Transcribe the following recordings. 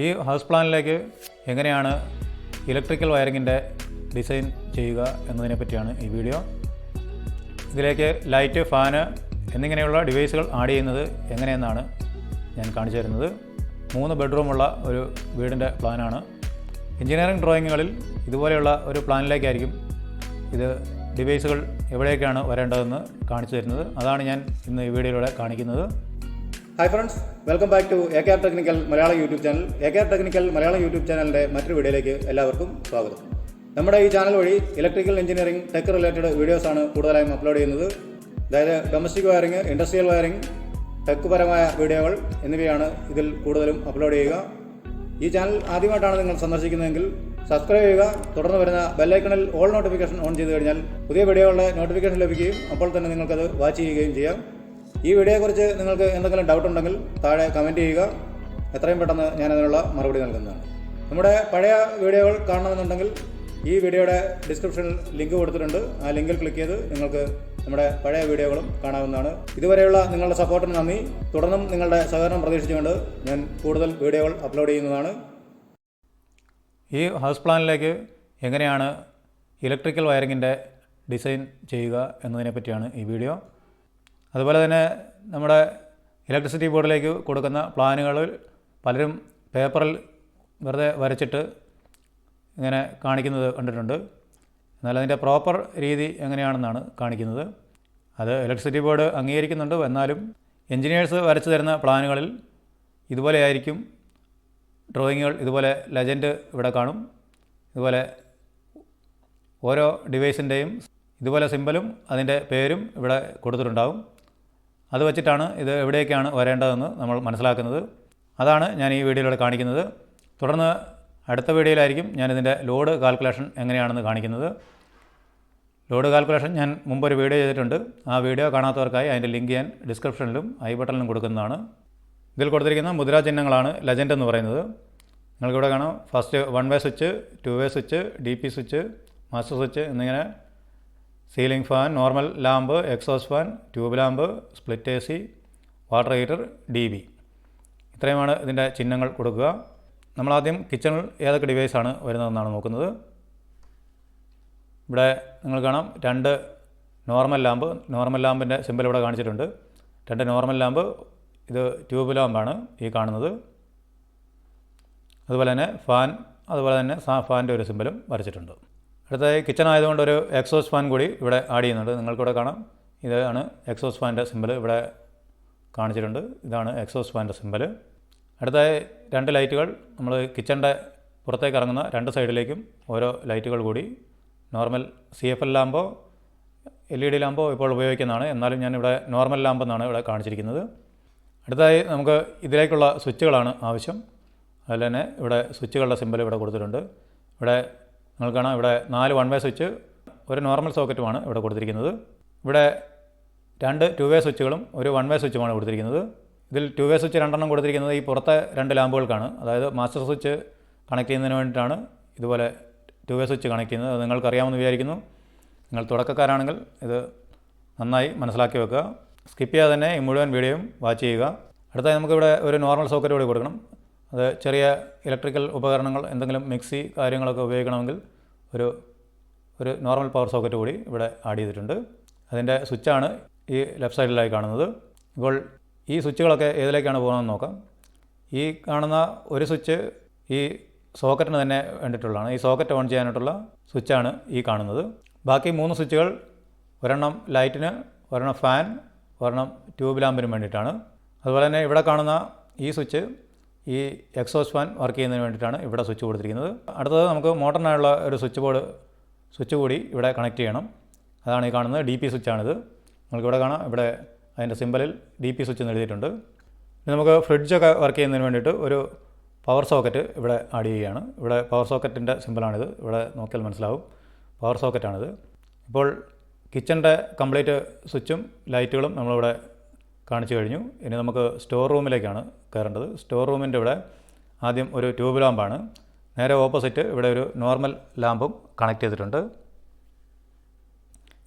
ഈ ഹൗസ് പ്ലാനിലേക്ക് എങ്ങനെയാണ് ഇലക്ട്രിക്കൽ വയറിങ്ങിൻ്റെ ഡിസൈൻ ചെയ്യുക എന്നതിനെ പറ്റിയാണ് ഈ വീഡിയോ. ഇതിലേക്ക് ലൈറ്റ്, ഫാന് എന്നിങ്ങനെയുള്ള ഡിവൈസുകൾ ആഡ് ചെയ്യുന്നത് എങ്ങനെയെന്നാണ് ഞാൻ കാണിച്ചു തരുന്നത്. 3 ബെഡ്റൂമുള്ള ഒരു വീടിൻ്റെ പ്ലാനാണ്. എഞ്ചിനീയറിംഗ് ഡ്രോയിങ്ങുകളിൽ ഇതുപോലെയുള്ള ഒരു പ്ലാനിലേക്കായിരിക്കും ഇത് ഡിവൈസുകൾ എവിടേക്കാണ് വരേണ്ടതെന്ന് കാണിച്ചു തരുന്നത്. അതാണ് ഞാൻ ഇന്ന് ഈ വീഡിയോയിലൂടെ കാണിക്കുന്നത്. Hi friends, welcome back to AKR technical Malayalam YouTube channel. AKR technical Malayalam YouTube ചാനലിൻ്റെ മറ്റൊരു വീഡിയോയിലേക്ക് എല്ലാവർക്കും സ്വാഗതം. നമ്മുടെ ഈ ചാനൽ വഴി ഇലക്ട്രിക്കൽ എഞ്ചിനീയറിംഗ്, ടെക് റിലേറ്റഡ് വീഡിയോസാണ് കൂടുതലായും അപ്ലോഡ് ചെയ്യുന്നത്. അതായത് domestic wiring, industrial wiring, tech പരമായ വീഡിയോകൾ എന്നിവയാണ് ഇതിൽ കൂടുതലും അപ്ലോഡ് ചെയ്യുക. ഈ ചാനൽ ആദ്യമായിട്ടാണ് നിങ്ങൾ സന്ദർശിക്കുന്നതെങ്കിൽ സബ്സ്ക്രൈബ് ചെയ്യുക. തുടർന്ന് വരുന്ന ബെല്ലൈക്കണിൽ ഓൾ നോട്ടിഫിക്കേഷൻ ഓൺ ചെയ്ത് കഴിഞ്ഞാൽ പുതിയ വീഡിയോകളുടെ നോട്ടിഫിക്കേഷൻ ലഭിക്കുകയും അപ്പോൾ തന്നെ നിങ്ങൾക്കത് വാച്ച് ചെയ്യുകയും ചെയ്യാം. ഈ വീഡിയോയെക്കുറിച്ച് നിങ്ങൾക്ക് എന്തെങ്കിലും ഡൗട്ട് ഉണ്ടെങ്കിൽ താഴെ കമൻറ്റ് ചെയ്യുക. എത്രയും പെട്ടെന്ന് ഞാനതിനുള്ള മറുപടി നൽകുന്നതാണ്. നമ്മുടെ പഴയ വീഡിയോകൾ കാണണമെന്നുണ്ടെങ്കിൽ ഈ വീഡിയോയുടെ ഡിസ്ക്രിപ്ഷനിൽ ലിങ്ക് കൊടുത്തിട്ടുണ്ട്. ആ ലിങ്കിൽ ക്ലിക്ക് ചെയ്ത് നിങ്ങൾക്ക് നമ്മുടെ പഴയ വീഡിയോകളും കാണാവുന്നതാണ്. ഇതുവരെയുള്ള നിങ്ങളുടെ സപ്പോർട്ടിന് നന്ദി. തുടർന്നും നിങ്ങളുടെ സഹകരണം പ്രതീക്ഷിച്ചുകൊണ്ട് ഞാൻ കൂടുതൽ വീഡിയോകൾ അപ്ലോഡ് ചെയ്യുന്നതാണ്. ഈ ഹൗസ് പ്ലാനിലേക്ക് എങ്ങനെയാണ് ഇലക്ട്രിക്കൽ വയറിങ്ങിൻ്റെ ഡിസൈൻ ചെയ്യുക എന്നതിനെ പറ്റിയാണ് ഈ വീഡിയോ. അതുപോലെ തന്നെ നമ്മുടെ ഇലക്ട്രിസിറ്റി ബോർഡിലേക്ക് കൊടുക്കുന്ന പ്ലാനുകളിൽ പലരും പേപ്പറിൽ വെറുതെ വരച്ചിട്ട് ഇങ്ങനെ കാണിക്കുന്നത് കണ്ടിട്ടുണ്ട്. എന്നാൽ അതിൻ്റെ പ്രോപ്പർ രീതി എങ്ങനെയാണെന്നാണ് കാണിക്കുന്നത്. അത് ഇലക്ട്രിസിറ്റി ബോർഡ് അംഗീകരിക്കുന്നുണ്ട്. എന്നാലും എൻജിനീയേഴ്സ് വരച്ചു തരുന്ന പ്ലാനുകളിൽ ഇതുപോലെ ആയിരിക്കും ഡ്രോയിങ്ങുകൾ. ഇതുപോലെ ലെജൻഡ് ഇവിടെ കാണും. ഇതുപോലെ ഓരോ ഡിവൈസിൻ്റെയും ഇതുപോലെ സിമ്പലും അതിൻ്റെ പേരും ഇവിടെ കൊടുത്തിട്ടുണ്ടാകും. അത് വച്ചിട്ടാണ് ഇത് എവിടേക്കാണ് വരേണ്ടതെന്ന് നമ്മൾ മനസ്സിലാക്കുന്നത്. അതാണ് ഞാൻ ഈ വീഡിയോയിലൂടെ കാണിക്കുന്നത്. തുടർന്ന് അടുത്ത വീഡിയോയിലായിരിക്കും ഞാനിതിൻ്റെ ലോഡ് കാൽക്കുലേഷൻ എങ്ങനെയാണെന്ന് കാണിക്കുന്നത്. ലോഡ് കാൽക്കുലേഷൻ ഞാൻ മുമ്പൊരു വീഡിയോ ചെയ്തിട്ടുണ്ട്. ആ വീഡിയോ കാണാത്തവർക്കായി അതിൻ്റെ ലിങ്ക് ഞാൻ ഡിസ്ക്രിപ്ഷനിലും ഐ ബട്ടണിലും കൊടുക്കുന്നതാണ്. ഇതിൽ കൊടുത്തിരിക്കുന്ന മുദ്രാചിഹ്നങ്ങളാണ് ലെജൻഡ് എന്ന് പറയുന്നത്. നിങ്ങൾക്കിവിടെ കാണാം. First 1 way switch, 2 way switch, DP switch, master switch എന്നിങ്ങനെ ceiling fan, normal lamp, exhaust fan, tube lamp, split AC, water heater, DB. ഇത്രയുമാണ് ഇതിൻ്റെ ചിഹ്നങ്ങൾ കൊടുക്കുക. നമ്മളാദ്യം കിച്ചണിൽ ഏതൊക്കെ ഡിവൈസാണ് വരുന്നതെന്നാണ് നോക്കുന്നത്. ഇവിടെ നിങ്ങൾ കാണാം 2 നോർമൽ ലാമ്പ്. നോർമൽ ലാമ്പിൻ്റെ സിമ്പൽ ഇവിടെ കാണിച്ചിട്ടുണ്ട്. 2 നോർമൽ ലാമ്പ്. ഇത് ട്യൂബ് ലാമ്പാണ് ഈ കാണുന്നത്. അതുപോലെ തന്നെ ഫാൻ, അതുപോലെ തന്നെ ഫാനിൻ്റെ ഒരു സിമ്പലും വരച്ചിട്ടുണ്ട്. അടുത്തതായി കിച്ചൺ ആയതുകൊണ്ട് ഒരു എക്സോസ്റ്റ് ഫാൻ കൂടി ഇവിടെ ആഡ് ചെയ്യുന്നുണ്ട്. നിങ്ങൾക്കിവിടെ കാണാം. ഇതാണ് എക്സോസ്റ്റ് ഫാനിൻ്റെ സിമ്പൽ ഇവിടെ കാണിച്ചിട്ടുണ്ട്. ഇതാണ് എക്സോസ്റ്റ് ഫാനിൻ്റെ സിമ്പൽ. അടുത്തതായി 2 ലൈറ്റുകൾ. നമ്മൾ കിച്ചണിൻ്റെ പുറത്തേക്ക് ഇറങ്ങുന്ന 2 സൈഡിലേക്കും ഓരോ ലൈറ്റുകൾ കൂടി. നോർമൽ CFL ലാമ്പോ LED ലാമ്പോ ഇപ്പോൾ ഉപയോഗിക്കുന്നതാണ്. എന്നാലും ഞാനിവിടെ നോർമൽ ലാമ്പെന്നാണ് ഇവിടെ കാണിച്ചിരിക്കുന്നത്. അടുത്തതായി നമുക്ക് ഇതിലേക്കുള്ള സ്വിച്ചുകളാണ് ആവശ്യം. അതുപോലെ തന്നെ ഇവിടെ സ്വിച്ചുകളുടെ സിമ്പൽ ഇവിടെ കൊടുത്തിട്ടുണ്ട്. ഇവിടെ നിങ്ങൾ കാണാം. ഇവിടെ 4 1 വേ സ്വിച്ച്, ഒരു നോർമൽ സോക്കറ്റുമാണ് ഇവിടെ കൊടുത്തിരിക്കുന്നത്. ഇവിടെ 2 2 വേ സ്വിച്ചുകളും ഒരു 1 വേ സ്വിച്ചുമാണ് കൊടുത്തിരിക്കുന്നത്. ഇതിൽ 2 വേ സ്വിച്ച് 2 കൊടുത്തിരിക്കുന്നത് ഈ പുറത്തെ 2 ലാമ്പുകൾക്കാണ്. അതായത് മാസ്റ്റർ സ്വിച്ച് കണക്ട് ചെയ്യുന്നതിന് വേണ്ടിയിട്ടാണ് ഇതുപോലെ 2 വേ സ്വിച്ച് കണക്ട് ചെയ്യുന്നത്. അത് നിങ്ങൾക്കറിയാമെന്ന് വിചാരിക്കുന്നു. നിങ്ങൾ തുടക്കക്കാരാണെങ്കിൽ ഇത് നന്നായി മനസ്സിലാക്കി വെക്കുക. സ്കിപ്പ് ചെയ്യാതെ തന്നെ ഈ മുഴുവൻ വീഡിയോയും വാച്ച് ചെയ്യുക. അടുത്തായി നമുക്കിവിടെ ഒരു നോർമൽ സോക്കറ്റ് കൂടി കൊടുക്കണം. അത് ചെറിയ ഇലക്ട്രിക്കൽ ഉപകരണങ്ങൾ, എന്തെങ്കിലും മിക്സി കാര്യങ്ങളൊക്കെ ഉപയോഗിക്കണമെങ്കിൽ ഒരു നോർമൽ പവർ സോക്കറ്റ് കൂടി ഇവിടെ ആഡ് ചെയ്തിട്ടുണ്ട്. അതിൻ്റെ സ്വിച്ചാണ് ഈ ലെഫ്റ്റ് സൈഡിലായി കാണുന്നത്. ഇപ്പോൾ ഈ സ്വിച്ചുകളൊക്കെ ഏതിലേക്കാണ് പോകുന്നതെന്ന് നോക്കാം. ഈ കാണുന്ന ഒരു സ്വിച്ച് ഈ സോക്കറ്റിന് തന്നെ വേണ്ടിയിട്ടുള്ളതാണ്. ഈ സോക്കറ്റ് ഓൺ ചെയ്യാനായിട്ടുള്ള സ്വിച്ചാണ് ഈ കാണുന്നത്. ബാക്കി 3 സ്വിച്ചുകൾ, ഒരെണ്ണം ലൈറ്റിന്, ഒരെണ്ണം ഫാൻ, ഒരെണ്ണം ട്യൂബ് ലാമ്പിനും വേണ്ടിയിട്ടാണ്. അതുപോലെ തന്നെ ഇവിടെ കാണുന്ന ഈ സ്വിച്ച് ഈ എക്സോസ്റ്റ് ഫാൻ വർക്ക് ചെയ്യുന്നതിന് വേണ്ടിയിട്ടാണ് ഇവിടെ സ്വിച്ച് കൊടുത്തിരിക്കുന്നത്. അടുത്തത് നമുക്ക് മോട്ടറിനായുള്ള ഒരു സ്വിച്ച് കൂടി ഇവിടെ കണക്ട് ചെയ്യണം. അതാണ് ഈ കാണുന്നത് DP സ്വിച്ചാണിത്. നിങ്ങൾക്കിവിടെ കാണാം. ഇവിടെ അതിൻ്റെ സിമ്പലിൽ DP സ്വിച്ച് എന്ന് എഴുതിയിട്ടുണ്ട്. ഇനി നമുക്ക് ഫ്രിഡ്ജൊക്കെ വർക്ക് ചെയ്യുന്നതിന് വേണ്ടിയിട്ട് ഒരു പവർ സോക്കറ്റ് ഇവിടെ ആഡ് ചെയ്യുകയാണ്. ഇവിടെ പവർ സോക്കറ്റിൻ്റെ സിമ്പലാണിത്. ഇവിടെ നോക്കിയാൽ മനസ്സിലാവും. പവർ സോക്കറ്റാണിത്. ഇപ്പോൾ കിച്ചണിൻ്റെ കംപ്ലീറ്റ് സ്വിച്ചും ലൈറ്റുകളും നമ്മളിവിടെ കാണിച്ചു കഴിഞ്ഞു. ഇനി നമുക്ക് സ്റ്റോർ റൂമിലേക്കാണ് കയറേണ്ടത്. സ്റ്റോർ റൂമിൻ്റെ ഇവിടെ ആദ്യം ഒരു ട്യൂബ് ലാമ്പാണ്. നേരെ ഓപ്പോസിറ്റ് ഇവിടെ ഒരു നോർമൽ ലാമ്പും കണക്ട് ചെയ്തിട്ടുണ്ട്.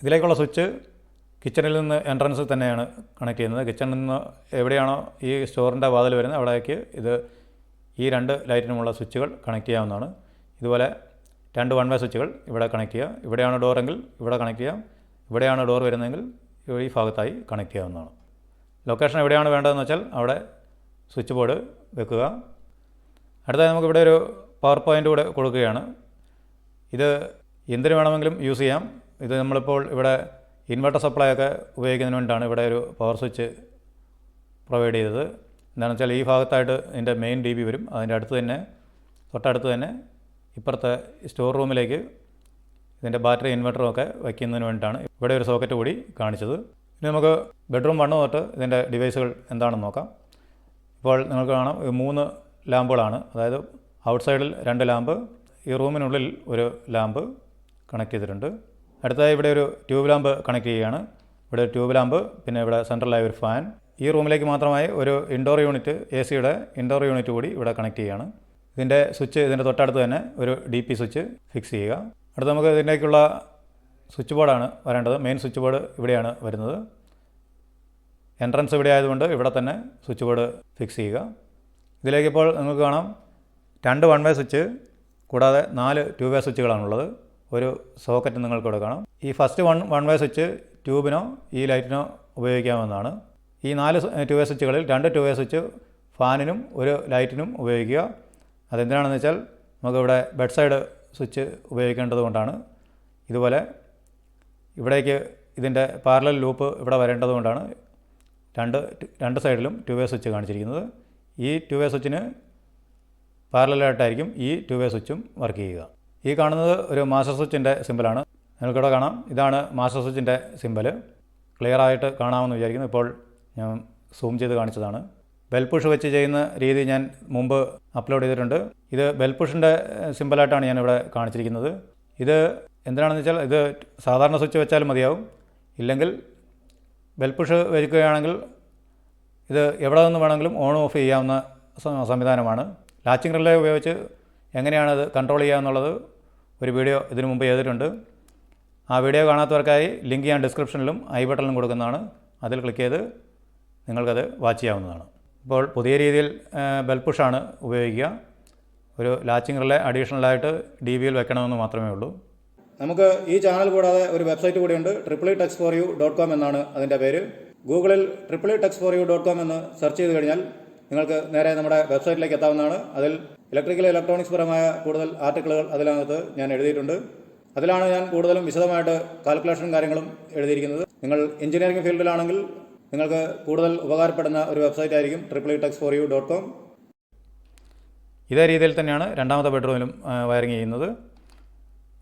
ഇതിലേക്കുള്ള സ്വിച്ച് കിച്ചണിൽ നിന്ന് എൻട്രൻസിൽ തന്നെയാണ് കണക്ട് ചെയ്യുന്നത്. കിച്ചണിൽ നിന്ന് എവിടെയാണോ ഈ സ്റ്റോറിൻ്റെ വാതിൽ വരുന്നത് അവിടേക്ക് ഇത് ഈ 2 ലൈറ്റിനുമുള്ള സ്വിച്ചുകൾ കണക്ട് ചെയ്യാവുന്നതാണ്. ഇതുപോലെ 2 1 വേ സ്വിച്ചുകൾ ഇവിടെ കണക്ട് ചെയ്യുക. ഇവിടെയാണ് ഡോറെങ്കിൽ ഇവിടെ കണക്ട് ചെയ്യാം. ഇവിടെയാണ് ഡോർ വരുന്നതെങ്കിൽ ഈ ഭാഗത്തായി കണക്ട് ചെയ്യാവുന്നതാണ്. ലൊക്കേഷൻ എവിടെയാണ് വേണ്ടതെന്ന് വെച്ചാൽ അവിടെ സ്വിച്ച് ബോർഡ് വെക്കുക. അടുത്തതായി നമുക്കിവിടെ ഒരു പവർ പോയിൻ്റ് കൂടെ കൊടുക്കുകയാണ്. ഇത് എന്തിനു വേണമെങ്കിലും യൂസ് ചെയ്യാം. ഇത് നമ്മളിപ്പോൾ ഇവിടെ ഇൻവെർട്ടർ സപ്ലൈ ഒക്കെ ഉപയോഗിക്കുന്നതിന് വേണ്ടിയിട്ടാണ് ഇവിടെ ഒരു പവർ സ്വിച്ച് പ്രൊവൈഡ് ചെയ്തത്. എന്താണെന്ന് വെച്ചാൽ ഈ ഭാഗത്തായിട്ട് ഇതിൻ്റെ മെയിൻ DB വരും. അതിൻ്റെ തൊട്ടടുത്ത് തന്നെ ഇപ്പുറത്തെ സ്റ്റോർ റൂമിലേക്ക് ഇതിൻ്റെ ബാറ്ററി ഇൻവെർട്ടറും ഒക്കെ വയ്ക്കുന്നതിന് വേണ്ടിയിട്ടാണ് ഇവിടെ ഒരു സോക്കറ്റ് കൂടി കാണിച്ചത്. ഇനി നമുക്ക് ബെഡ്റൂം 1 തൊട്ട് ഇതിൻ്റെ ഡിവൈസുകൾ എന്താണെന്ന് നോക്കാം. ഇപ്പോൾ നിങ്ങൾക്ക് കാണാം 3 ലാമ്പുകളാണ്. അതായത് ഔട്ട്സൈഡിൽ 2 ലാമ്പ്, ഈ റൂമിനുള്ളിൽ ഒരു ലാമ്പ് കണക്ട് ചെയ്തിട്ടുണ്ട്. അടുത്തതായി ഇവിടെ ഒരു ട്യൂബ് ലാമ്പ് കണക്ട് ചെയ്യുകയാണ്. ഇവിടെ ഒരു ട്യൂബ് ലാമ്പ്, പിന്നെ ഇവിടെ സെൻട്രലായി ഒരു ഫാൻ. ഈ റൂമിലേക്ക് മാത്രമായി ഒരു ഇൻഡോർ യൂണിറ്റ്, AC-യുടെ ഇൻഡോർ യൂണിറ്റ് കൂടി ഇവിടെ കണക്ട് ചെയ്യുകയാണ്. ഇതിൻ്റെ സ്വിച്ച് ഇതിൻ്റെ തൊട്ടടുത്ത് തന്നെ ഒരു DP സ്വിച്ച് ഫിക്സ് ചെയ്യുക. അടുത്ത് നമുക്ക് ഇതിലേക്കുള്ള സ്വിച്ച് ബോർഡാണ് വരേണ്ടത്. മെയിൻ സ്വിച്ച് ബോർഡ് ഇവിടെയാണ് വരുന്നത്. എൻട്രൻസ് ഇവിടെ ആയതുകൊണ്ട് ഇവിടെ തന്നെ സ്വിച്ച് ബോർഡ് ഫിക്സ് ചെയ്യുക. ഇതിലേക്കിപ്പോൾ നിങ്ങൾക്ക് കാണാം 2 1 വേ സ്വിച്ച് കൂടാതെ 4 2 വേ സ്വിച്ചുകളാണുള്ളത്. ഒരു സോക്കറ്റ് നിങ്ങൾക്കിവിടെ കാണാം. ഈ ഫസ്റ്റ് 1 വേ സ്വിച്ച് ട്യൂബിനോ ഈ ലൈറ്റിനോ ഉപയോഗിക്കാവുന്നതാണ്. ഈ 4 2 വേ സ്വിച്ചുകളിൽ 2 2 വേ സ്വിച്ച് ഫാനിനും ഒരു ലൈറ്റിനും ഉപയോഗിക്കുക. അതെന്തിനാണെന്ന് വെച്ചാൽ നമുക്കിവിടെ ബെഡ് സൈഡ് സ്വിച്ച് ഉപയോഗിക്കേണ്ടത് കൊണ്ടാണ്. ഇതുപോലെ ഇവിടേക്ക് ഇതിൻ്റെ പാരലൽ ലൂപ്പ് ഇവിടെ വരേണ്ടത് കൊണ്ടാണ് രണ്ട് സൈഡിലും 2 വേ സ്വിച്ച് കാണിച്ചിരിക്കുന്നത്. ഈ 2 വേ സ്വിച്ചിന് പാരലലായിട്ടായിരിക്കും ഈ 2 വേ സ്വിച്ചും വർക്ക് ചെയ്യുക. ഈ കാണുന്നത് ഒരു മാസ്റ്റർ സ്വിച്ചിൻ്റെ സിമ്പലാണ്. നിങ്ങൾക്കിവിടെ കാണാം. ഇതാണ് മാസ്റ്റർ സ്വിച്ചിൻ്റെ സിമ്പൽ. ക്ലിയറായിട്ട് കാണാമെന്ന് വിചാരിക്കുന്നു. ഇപ്പോൾ ഞാൻ സൂം ചെയ്ത് കാണിച്ചതാണ്. ബെൽ പുഷ് വെച്ച് ചെയ്യുന്ന രീതി ഞാൻ മുമ്പ് അപ്ലോഡ് ചെയ്തിട്ടുണ്ട്. ഇത് ബെൽ പുഷിൻ്റെ സിമ്പലായിട്ടാണ് ഞാനിവിടെ കാണിച്ചിരിക്കുന്നത്. ഇത് എന്തിനാണെന്ന് വെച്ചാൽ ഇത് സാധാരണ സ്വിച്ച് വെച്ചാലും മതിയാവും. ഇല്ലെങ്കിൽ ബെൽ പുഷ് വയ്ക്കുകയാണെങ്കിൽ ഇത് എവിടെ നിന്ന് വേണമെങ്കിലും ഓൺ ഓഫ് ചെയ്യാവുന്ന സംവിധാനമാണ്. ലാച്ചിങ് റിലേ ഉപയോഗിച്ച് എങ്ങനെയാണത് കൺട്രോൾ ചെയ്യുക എന്നുള്ളത് ഒരു വീഡിയോ ഇതിനു മുമ്പ് ചെയ്തിട്ടുണ്ട്. ആ വീഡിയോ കാണാത്തവർക്കായി ലിങ്ക് ഞാൻ ഡിസ്ക്രിപ്ഷനിലും ഐ ബട്ടണിലും കൊടുക്കുന്നതാണ്. അതിൽ ക്ലിക്ക് ചെയ്ത് നിങ്ങൾക്കത് വാച്ച് ചെയ്യാവുന്നതാണ്. ഇപ്പോൾ പുതിയ രീതിയിൽ ബെൽ പുഷാണ് ഉപയോഗിക്കുക. ഒരു ലാച്ചിങ് റിലേ അഡീഷണലായിട്ട് DBയിൽ വെക്കണമെന്ന് മാത്രമേ ഉള്ളൂ. നമുക്ക് ഈ ചാനൽ കൂടാതെ ഒരു വെബ്സൈറ്റ് കൂടിയുണ്ട്. www.techsforyou.com എന്നാണ് അതിൻ്റെ പേര്. ഗൂഗിളിൽ www.techsforyou.com എന്ന് സെർച്ച് ചെയ്ത് കഴിഞ്ഞാൽ നിങ്ങൾക്ക് നേരെ നമ്മുടെ വെബ്സൈറ്റിലേക്ക് എത്താവുന്നതാണ്. അതിൽ ഇലക്ട്രോണിക്സ് പരമായ കൂടുതൽ ആർട്ടിക്കിളുകൾ അതിനകത്ത് ഞാൻ എഴുതിയിട്ടുണ്ട്. അതിലാണ് ഞാൻ കൂടുതലും വിശദമായിട്ട് കാൽക്കുലേഷനും കാര്യങ്ങളും എഴുതിയിരിക്കുന്നത്. നിങ്ങൾ എഞ്ചിനീയറിംഗ് ഫീൽഡിലാണെങ്കിൽ നിങ്ങൾക്ക് കൂടുതൽ ഉപകാരപ്പെടുന്ന ഒരു വെബ്സൈറ്റ് ആയിരിക്കും www.techsforyou.com. ഇതേ രീതിയിൽ തന്നെയാണ് രണ്ടാമത്തെ ബെഡ്റൂമിലും വയറിങ് ചെയ്യുന്നത്.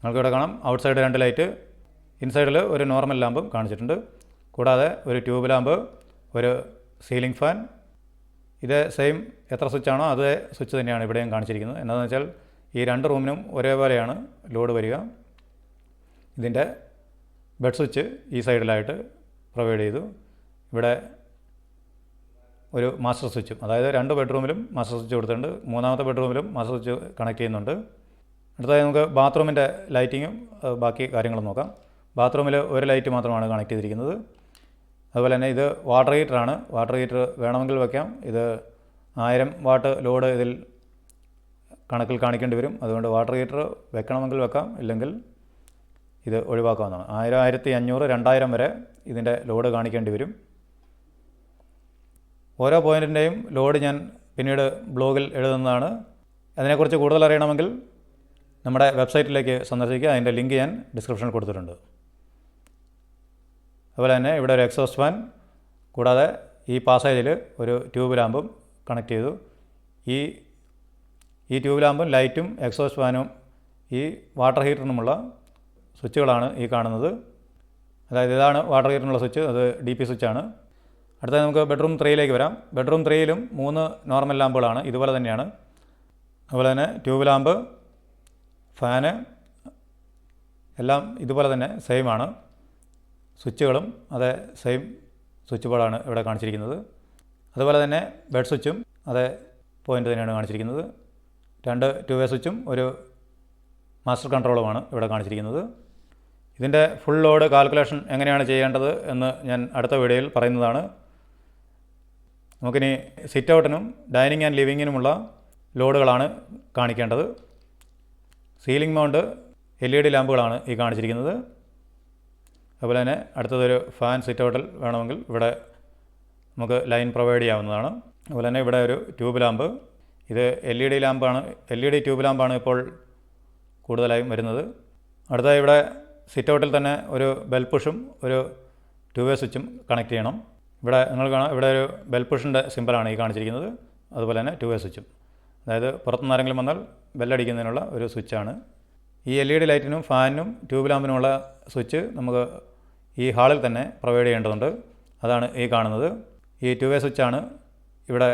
നിങ്ങൾക്കിവിടെ കാണാം ഔട്ട്സൈഡ് 2 ലൈറ്റ്, ഇൻസൈഡിൽ ഒരു നോർമൽ ലാമ്പും കാണിച്ചിട്ടുണ്ട്. കൂടാതെ ഒരു ട്യൂബ് ലാമ്പ്, ഒരു സീലിംഗ് ഫാൻ. ഇത് സെയിം എത്ര സ്വിച്ചാണോ അതേ സ്വിച്ച് തന്നെയാണ് ഇവിടെയും കാണിച്ചിരിക്കുന്നത്. എന്താണെന്ന് വെച്ചാൽ ഈ 2 റൂമിനും ഒരേപോലെയാണ് ലോഡ് വരിക. ഇതിൻ്റെ ബെഡ് സ്വിച്ച് ഈ സൈഡിലായിട്ട് പ്രൊവൈഡ് ചെയ്തു. ഇവിടെ ഒരു മാസ്റ്റർ സ്വിച്ചും, അതായത് 2 ബെഡ്റൂമിലും മാസ്റ്റർ സ്വിച്ച് കൊടുത്തിട്ടുണ്ട്. 3ാമത്തെ ബെഡ്റൂമിലും മാസ്റ്റർ സ്വിച്ച് കണക്ട് ചെയ്യുന്നുണ്ട്. അടുത്തതായി നമുക്ക് ബാത്റൂമിൻ്റെ ലൈറ്റിങ്ങും ബാക്കി കാര്യങ്ങളും നോക്കാം. ബാത്റൂമിൽ ഒരു ലൈറ്റ് മാത്രമാണ് കണക്ട് ചെയ്തിരിക്കുന്നത്. അതുപോലെ തന്നെ ഇത് വാട്ടർ ഹീറ്ററാണ്. വാട്ടർ ഹീറ്റർ വേണമെങ്കിൽ വയ്ക്കാം. ഇത് 1000 വാട്ട് ലോഡ് ഇതിൽ കണക്കിൽ കാണിക്കേണ്ടി വരും. അതുകൊണ്ട് വാട്ടർ ഹീറ്റർ വെക്കണമെങ്കിൽ വെക്കാം, ഇല്ലെങ്കിൽ ഇത് ഒഴിവാക്കാവുന്നതാണ്. 1000, 1500, 2000 വരെ ഇതിൻ്റെ ലോഡ് കാണിക്കേണ്ടി വരും. ഓരോ പോയിൻറ്റിൻ്റെയും ലോഡ് ഞാൻ പിന്നീട് ബ്ലോഗിൽ എഴുതുന്നതാണ്. അതിനെക്കുറിച്ച് കൂടുതൽ അറിയണമെങ്കിൽ നമ്മുടെ വെബ്സൈറ്റിലേക്ക് സന്ദർശിക്കുക. അതിൻ്റെ ലിങ്ക് ഞാൻ ഡിസ്ക്രിപ്ഷനിൽ കൊടുത്തിട്ടുണ്ട്. അതുപോലെ തന്നെ ഇവിടെ ഒരു എക്സോസ്റ്റ് ഫാൻ, കൂടാതെ ഈ പാസേജിൽ ഒരു ട്യൂബ് ലാമ്പും കണക്ട് ചെയ്തു. ഈ ട്യൂബ് ലാമ്പും ലൈറ്റും എക്സോസ്റ്റ് ഫാനും ഈ വാട്ടർ ഹീറ്ററിനുമുള്ള സ്വിച്ചുകളാണ് ഈ കാണുന്നത്. അതായത് ഇതാണ് വാട്ടർ ഹീറ്ററിനുള്ള സ്വിച്ച്, അത് DP സ്വിച്ചാണ്. അടുത്തത് നമുക്ക് ബെഡ്റൂം 3യിലേക്ക് വരാം. ബെഡ്റൂം 3യിലും 3 നോർമൽ ലാമ്പുകളാണ്, ഇതുപോലെ തന്നെയാണ്. അതുപോലെ തന്നെ ട്യൂബ് ലാമ്പ്, ഫാന് എല്ലാം ഇതുപോലെ തന്നെ സെയിമാണ്. സ്വിച്ചുകളും അതേ സെയിം സ്വിച്ച് ബോർഡാണ് ഇവിടെ കാണിച്ചിരിക്കുന്നത്. അതുപോലെ തന്നെ ബെഡ് സ്വിച്ചും അതേ പോയിൻ്റ് തന്നെയാണ് കാണിച്ചിരിക്കുന്നത്. 2 2 വേ സ്വിച്ചും ഒരു മാസ്റ്റർ കൺട്രോളുമാണ് ഇവിടെ കാണിച്ചിരിക്കുന്നത്. ഇതിൻ്റെ ഫുൾ ലോഡ് കാൽക്കുലേഷൻ എങ്ങനെയാണ് ചെയ്യേണ്ടത് എന്ന് ഞാൻ അടുത്ത വീഡിയോയിൽ പറയുന്നതാണ്. നമുക്കിനി സിറ്റ് ഔട്ടിനും ഡൈനിങ് ആൻഡ് ലിവിങ്ങിനുമുള്ള ലോഡുകളാണ് കാണിക്കേണ്ടത്. സീലിംഗ് മൗണ്ട് LED ലാമ്പുകളാണ് ഈ കാണിച്ചിരിക്കുന്നത്. അതുപോലെ തന്നെ അടുത്തതൊരു ഫാൻ സിറ്റ് ഔട്ടിൽ വേണമെങ്കിൽ ഇവിടെ നമുക്ക് ലൈൻ പ്രൊവൈഡ് ചെയ്യാവുന്നതാണ്. അതുപോലെ തന്നെ ഇവിടെ ഒരു ട്യൂബ് ലാമ്പ്, ഇത് LED ലാമ്പാണ്, LED ട്യൂബ് ലാമ്പാണ് ഇപ്പോൾ കൂടുതലായും വരുന്നത്. അടുത്തതായി ഇവിടെ സിറ്റ് ഔട്ടിൽ തന്നെ ഒരു ബെൽ പുഷും ഒരു 2-way സ്വിച്ചും കണക്ട് ചെയ്യണം. ഇവിടെ നിങ്ങൾ കാണാം, ഇവിടെ ഒരു ബെൽ പുഷിൻ്റെ സിമ്പലാണ് ഈ കാണിച്ചിരിക്കുന്നത്. അതുപോലെ തന്നെ 2-way സ്വിച്ചും, അതായത് പുറത്തുനിന്ന് ആരെങ്കിലും വന്നാൽ ബെല്ലടിക്കുന്നതിനുള്ള ഒരു സ്വിച്ചാണ്. ഈ LED ലൈറ്റിനും ഫാനിനും ട്യൂബ് ലാമ്പിനുമുള്ള സ്വിച്ച് നമുക്ക് ഈ ഹാളിൽ തന്നെ പ്രൊവൈഡ് ചെയ്യേണ്ടതുണ്ട്. അതാണ് ഈ കാണുന്നത്. ഈ 2-way സ്വിച്ചാണ് ഇവിടെ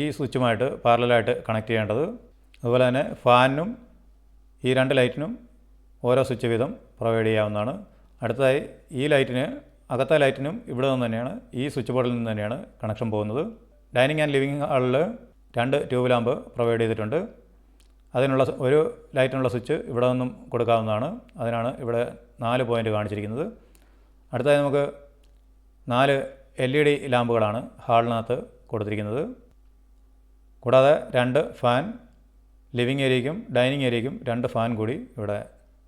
ഈ സ്വിച്ചുമായിട്ട് പാരലലായിട്ട് കണക്ട് ചെയ്യേണ്ടത്. അതുപോലെ തന്നെ ഫാനിനും ഈ 2 ലൈറ്റിനും ഓരോ സ്വിച്ച് വീതം പ്രൊവൈഡ് ചെയ്യാവുന്നതാണ്. അടുത്തതായി ഈ ലൈറ്റിന്, അകത്തെ ലൈറ്റിനും ഇവിടെ നിന്ന് തന്നെയാണ്, ഈ സ്വിച്ച് ബോർഡിൽ നിന്ന് തന്നെയാണ് കണക്ഷൻ പോകുന്നത്. ഡൈനിങ് ആൻഡ് ലിവിങ് ഹാളിൽ 2 ട്യൂബ് ലാമ്പ് പ്രൊവൈഡ് ചെയ്തിട്ടുണ്ട്. അതിനുള്ള ഒരു ലൈറ്റിനുള്ള സ്വിച്ച് ഇവിടെ നിന്നും കൊടുക്കാവുന്നതാണ്. അതിനാണ് ഇവിടെ 4 പോയിൻ്റ് കാണിച്ചിരിക്കുന്നത്. അടുത്തതായി നമുക്ക് 4 LED ലാമ്പുകളാണ് ഹാളിനകത്ത് കൊടുത്തിരിക്കുന്നത്. കൂടാതെ 2 ഫാൻ, ലിവിങ് ഏരിയയ്ക്കും ഡൈനിങ് ഏരിയയ്ക്കും 2 ഫാൻ കൂടി ഇവിടെ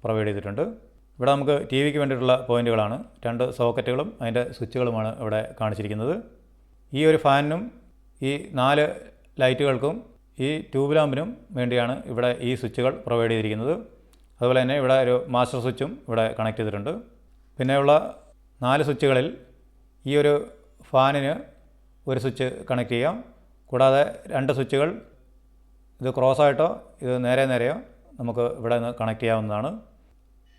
പ്രൊവൈഡ് ചെയ്തിട്ടുണ്ട്. ഇവിടെ നമുക്ക് TVക്ക് വേണ്ടിയിട്ടുള്ള പോയിൻറ്റുകളാണ്, 2 സോക്കറ്റുകളും അതിൻ്റെ സ്വിച്ചുകളുമാണ് ഇവിടെ കാണിച്ചിരിക്കുന്നത്. ഈ ഒരു ഫാനിനും ഈ 4 ലൈറ്റുകൾക്കും ഈ ട്യൂബ് ലാമ്പിനും വേണ്ടിയാണ് ഇവിടെ ഈ സ്വിച്ചുകൾ പ്രൊവൈഡ് ചെയ്തിരിക്കുന്നത്. അതുപോലെ തന്നെ ഇവിടെ ഒരു മാസ്റ്റർ സ്വിച്ചും ഇവിടെ കണക്ട് ചെയ്തിട്ടുണ്ട്. പിന്നെയുള്ള 4 സ്വിച്ചുകളിൽ ഈ ഒരു ഫാനിന് ഒരു സ്വിച്ച് കണക്ട് ചെയ്യാം. കൂടാതെ 2 സ്വിച്ചുകൾ ഇത് ക്രോസായിട്ടോ ഇത് നേരെയോ നമുക്ക് ഇവിടെ നിന്ന് കണക്ട് ചെയ്യാവുന്നതാണ്.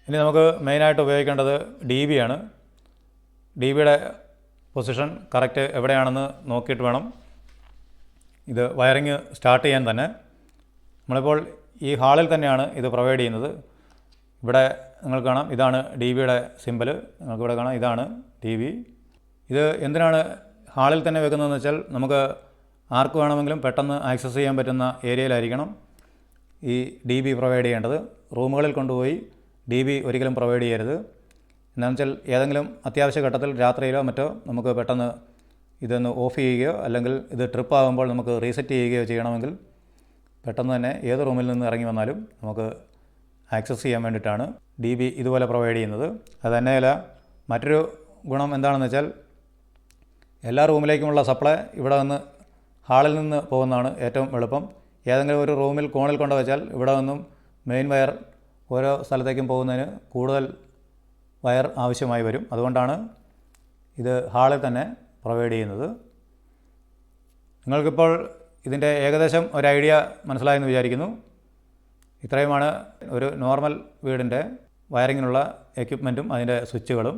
ഇനി നമുക്ക് മെയിനായിട്ട് ഉപയോഗിക്കേണ്ടത് DB ആണ്. DBയുടെ പൊസിഷൻ കറക്റ്റ് എവിടെയാണെന്ന് നോക്കിയിട്ട് വേണം ഇത് വയറിങ് സ്റ്റാർട്ട് ചെയ്യാൻ തന്നെ. നമ്മളിപ്പോൾ ഈ ഹാളിൽ തന്നെയാണ് ഇത് പ്രൊവൈഡ് ചെയ്യുന്നത്. ഇവിടെ നിങ്ങൾക്ക് കാണാം, ഇതാണ് DBയുടെ സിമ്പൽ, നിങ്ങൾക്കിവിടെ കാണാം, ഇതാണ് DB. ഇത് എന്തിനാണ് ഹാളിൽ തന്നെ വെക്കുന്നതെന്ന് വെച്ചാൽ നമുക്ക് ആർക്ക് വേണമെങ്കിലും പെട്ടെന്ന് ആക്സസ് ചെയ്യാൻ പറ്റുന്ന ഏരിയയിലായിരിക്കണം ഈ DB പ്രൊവൈഡ് ചെയ്യേണ്ടത്. റൂമുകളിൽ കൊണ്ടുപോയി DB ഒരിക്കലും പ്രൊവൈഡ് ചെയ്യരുത്. എന്താണെന്ന് വെച്ചാൽ ഏതെങ്കിലും അത്യാവശ്യ ഘട്ടത്തിൽ രാത്രിയിലോ മറ്റോ നമുക്ക് പെട്ടെന്ന് ഇതൊന്ന് ഓഫ് ചെയ്യുകയോ അല്ലെങ്കിൽ ഇത് ട്രിപ്പ് ആകുമ്പോൾ നമുക്ക് റീസെറ്റ് ചെയ്യുകയോ ചെയ്യണമെങ്കിൽ പെട്ടെന്ന് തന്നെ ഏത് റൂമിൽ നിന്ന് ഇറങ്ങി വന്നാലും നമുക്ക് ആക്സസ് ചെയ്യാൻ വേണ്ടിയിട്ടാണ് DB ഇതുപോലെ പ്രൊവൈഡ് ചെയ്യുന്നത്. അത് തന്നെയല്ല, മറ്റൊരു ഗുണം എന്താണെന്ന് വെച്ചാൽ എല്ലാ റൂമിലേക്കുമുള്ള സപ്ലൈ ഇവിടെ നിന്ന് ഹാളിൽ നിന്ന് പോകുന്നതാണ് ഏറ്റവും എളുപ്പം. ഏതെങ്കിലും ഒരു റൂമിൽ കോണിൽ കൊണ്ട് വെച്ചാൽ ഇവിടെ നിന്നും മെയിൻ വയർ ഓരോ സ്ഥലത്തേക്കും പോകുന്നതിന് കൂടുതൽ വയർ ആവശ്യമായി വരും. അതുകൊണ്ടാണ് ഇത് ഹാളിൽ തന്നെ പ്രൊവൈഡ് ചെയ്യുന്നത്. നിങ്ങൾക്കിപ്പോൾ ഇതിൻ്റെ ഏകദേശം ഒരു ഐഡിയ മനസ്സിലായെന്ന് വിചാരിക്കുന്നു. ഇത്രയുമാണ് ഒരു നോർമൽ വീടിൻ്റെ വയറിങ്ങിനുള്ള എക്യുപ്മെൻറ്റും അതിൻ്റെ സ്വിച്ചുകളും.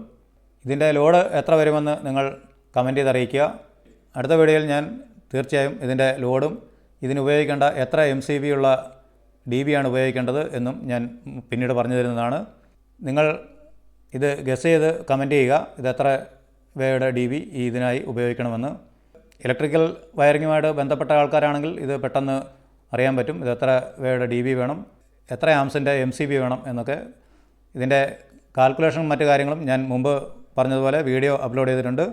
ഇതിൻ്റെ ലോഡ് എത്ര വരുമെന്ന് നിങ്ങൾ കമൻറ്റ് ചെയ്ത് അറിയിക്കുക. അടുത്ത വീഡിയോയിൽ ഞാൻ തീർച്ചയായും ഇതിൻ്റെ ലോഡും ഇതിനുപയോഗിക്കേണ്ട എത്ര MCB ഉള്ള DB ആണ് ഉപയോഗിക്കേണ്ടത് എന്നും ഞാൻ പിന്നീട് പറഞ്ഞു തരുന്നതാണ്. നിങ്ങൾ ഇത് ഗസ് ചെയ്ത് കമൻറ്റ് ചെയ്യുക, ഇത് എത്ര വേയുടെ DB ഇതിനായി ഉപയോഗിക്കണമെന്ന്. ഇലക്ട്രിക്കൽ വയറിങ്ങുമായിട്ട് ബന്ധപ്പെട്ട ആൾക്കാരാണെങ്കിൽ ഇത് പെട്ടെന്ന് അറിയാൻ പറ്റും. ഇത് എത്ര വേയുടെ DB വേണം, എത്ര ആംസിൻ്റെ MCB വേണം എന്നൊക്കെ. ഇതിൻ്റെ കാൽക്കുലേഷനും മറ്റു കാര്യങ്ങളും ഞാൻ മുമ്പ് പറഞ്ഞതുപോലെ വീഡിയോ അപ്ലോഡ് ചെയ്തിട്ടുണ്ട്.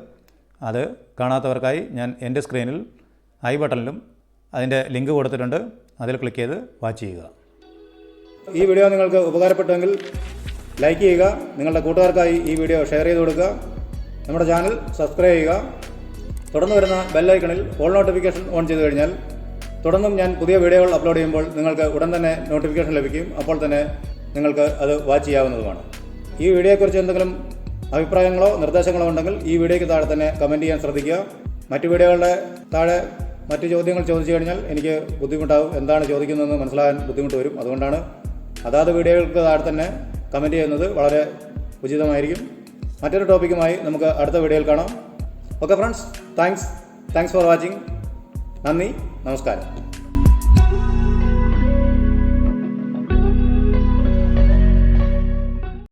അത് കാണാത്തവർക്കായി ഞാൻ എൻ്റെ സ്ക്രീനിൽ ഐ ബട്ടണിലും അതിൻ്റെ ലിങ്ക് കൊടുത്തിട്ടുണ്ട്. അതിൽ ക്ലിക്ക് ചെയ്ത് വാച്ച് ചെയ്യുക. ഈ വീഡിയോ നിങ്ങൾക്ക് ഉപകാരപ്പെട്ടുവെങ്കിൽ ലൈക്ക് ചെയ്യുക, നിങ്ങളുടെ കൂട്ടുകാർക്കായി ഈ വീഡിയോ ഷെയർ ചെയ്ത് കൊടുക്കുക, നമ്മുടെ ചാനൽ സബ്സ്ക്രൈബ് ചെയ്യുക. തുടർന്ന് വരുന്ന ബെല്ലൈക്കണിൽ ഓൾ നോട്ടിഫിക്കേഷൻ ഓൺ ചെയ്ത് കഴിഞ്ഞാൽ തുടർന്നും ഞാൻ പുതിയ വീഡിയോകൾ അപ്ലോഡ് ചെയ്യുമ്പോൾ നിങ്ങൾക്ക് ഉടൻ തന്നെ നോട്ടിഫിക്കേഷൻ ലഭിക്കും. അപ്പോൾ തന്നെ നിങ്ങൾക്ക് അത് വാച്ച് ചെയ്യാവുന്നതുമാണ്. ഈ വീഡിയോയെക്കുറിച്ച് എന്തെങ്കിലും അഭിപ്രായങ്ങളോ നിർദ്ദേശങ്ങളോ ഉണ്ടെങ്കിൽ ഈ വീഡിയോയ്ക്ക് താഴെ തന്നെ കമൻറ്റ് ചെയ്യാൻ ശ്രദ്ധിക്കുക. മറ്റു വീഡിയോകളുടെ താഴെ മറ്റു ചോദ്യങ്ങൾ ചോദിച്ചു കഴിഞ്ഞാൽ എനിക്ക് ബുദ്ധിമുട്ടാവും, എന്താണ് ചോദിക്കുന്നതെന്ന് മനസ്സിലാകാൻ ബുദ്ധിമുട്ട് വരും. അതുകൊണ്ടാണ് അതാത് വീഡിയോകൾക്ക് താഴെ തന്നെ കമൻറ്റ് ചെയ്യുന്നത് വളരെ ഉചിതമായിരിക്കും. മറ്റൊരു ടോപ്പിക്കുമായി നമുക്ക് അടുത്ത വീഡിയോയിൽ കാണാം. Okay friends, thanks for watching. നന്ദി, നമസ്കാരം.